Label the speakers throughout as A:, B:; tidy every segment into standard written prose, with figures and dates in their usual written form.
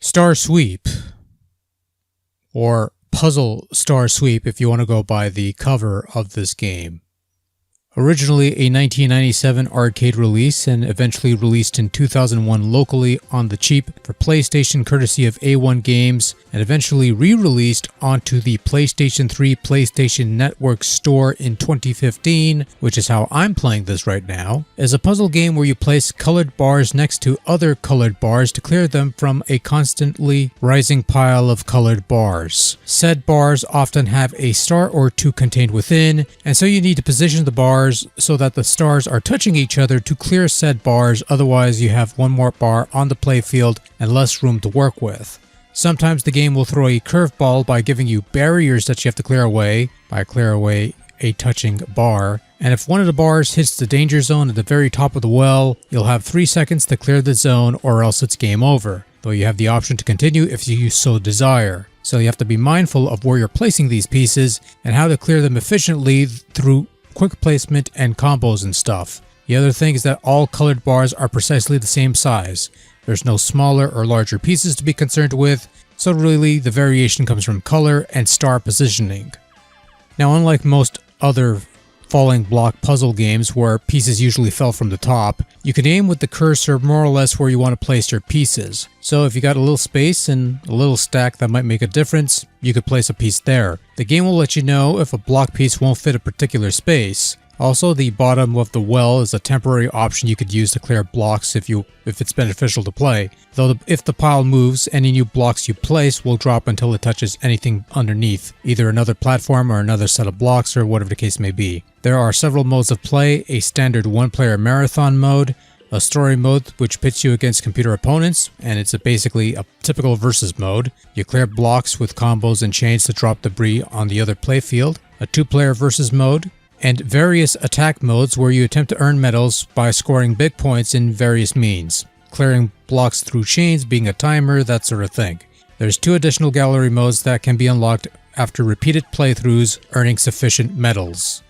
A: Star Sweep, or Puzzle Star Sweep if you want to go by the cover of this game. Originally a 1997 arcade release and eventually released in 2001 locally on the cheap for PlayStation courtesy of A1 Games, and eventually re-released onto the PlayStation 3 PlayStation Network store in 2015, which is how I'm playing this right now, is a puzzle game where you place colored bars next to other colored bars to clear them from a constantly rising pile of colored bars. Said bars often have a star or two contained within, and so you need to position the bars so that the stars are touching each other to clear said bars, otherwise you have one more bar on the playfield and less room to work with. Sometimes the game will throw a curveball by giving you barriers that you have to clear away, a touching bar, and if one of the bars hits the danger zone at the very top of the well, you'll have 3 seconds to clear the zone or else it's game over, though you have the option to continue if you so desire. So you have to be mindful of where you're placing these pieces and how to clear them efficiently through quick placement and combos and stuff. The other thing is that all colored bars are precisely the same size. There's no smaller or larger pieces to be concerned with, so really the variation comes from color and star positioning. Now, unlike most other falling block puzzle games where pieces usually fell from the top, you can aim with the cursor more or less where you want to place your pieces. So if you got a little space and a little stack that might make a difference, you could place a piece there. The game will let you know if a block piece won't fit a particular space. Also, the bottom of the well is a temporary option you could use to clear blocks if it's beneficial to play, though if the pile moves, any new blocks you place will drop until it touches anything underneath, either another platform or another set of blocks or whatever the case may be. There are several modes of play: a standard one-player marathon mode, a story mode which pits you against computer opponents, and it's basically a typical versus mode. You clear blocks with combos and chains to drop debris on the other playfield, a two-player versus mode, and various attack modes where you attempt to earn medals by scoring big points in various means, clearing blocks through chains, being a timer, that sort of thing. There's 2 additional gallery modes that can be unlocked after repeated playthroughs, earning sufficient medals.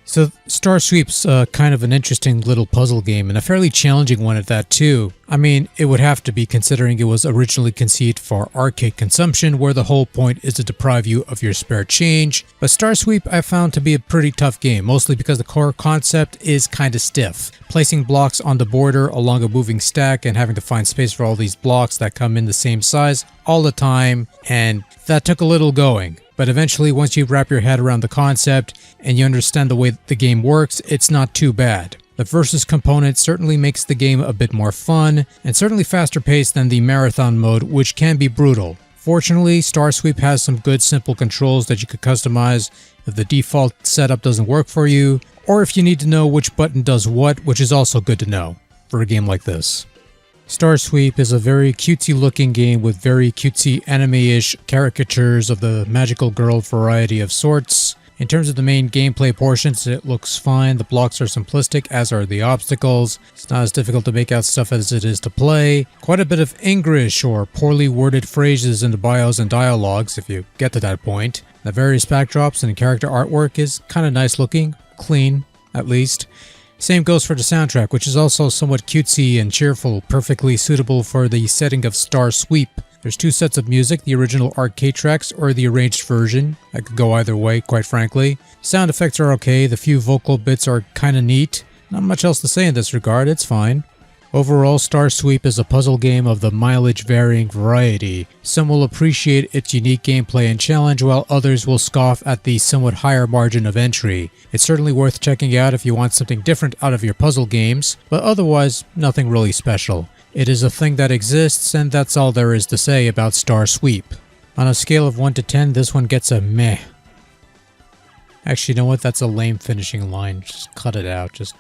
A: So Star Sweep's kind of an interesting little puzzle game, and a fairly challenging one at that too. I mean, it would have to be, considering it was originally conceived for arcade consumption, where the whole point is to deprive you of your spare change. But Star Sweep I found to be a pretty tough game, mostly because the core concept is kind of stiff. Placing blocks on the border along a moving stack and having to find space for all these blocks that come in the same size all the time, and that took a little going. But eventually, once you wrap your head around the concept and you understand the way the game works, it's not too bad. The versus component certainly makes the game a bit more fun, and certainly faster paced than the marathon mode, which can be brutal. Fortunately, Star Sweep has some good simple controls that you could customize if the default setup doesn't work for you, or if you need to know which button does what, which is also good to know for a game like this. Star Sweep is a very cutesy looking game with very cutesy anime-ish caricatures of the magical girl variety of sorts. In terms of the main gameplay portions, it looks fine. The blocks are simplistic, as are the obstacles. It's not as difficult to make out stuff as it is to play. Quite a bit of English or poorly worded phrases in the bios and dialogues, if you get to that point. The various backdrops and character artwork is kind of nice looking, clean, at least. Same goes for the soundtrack, which is also somewhat cutesy and cheerful, perfectly suitable for the setting of Star Sweep. There's 2 sets of music, the original arcade tracks or the arranged version. I could go either way, quite frankly. Sound effects are okay, the few vocal bits are kinda neat. Not much else to say in this regard, it's fine. Overall, Star Sweep is a puzzle game of the mileage-varying variety. Some will appreciate its unique gameplay and challenge, while others will scoff at the somewhat higher margin of entry. It's certainly worth checking out if you want something different out of your puzzle games, but otherwise, nothing really special. It is a thing that exists, and that's all there is to say about Star Sweep. On a scale of 1 to 10, this one gets a meh. Actually, you know what? That's a lame finishing line. Just cut it out. Just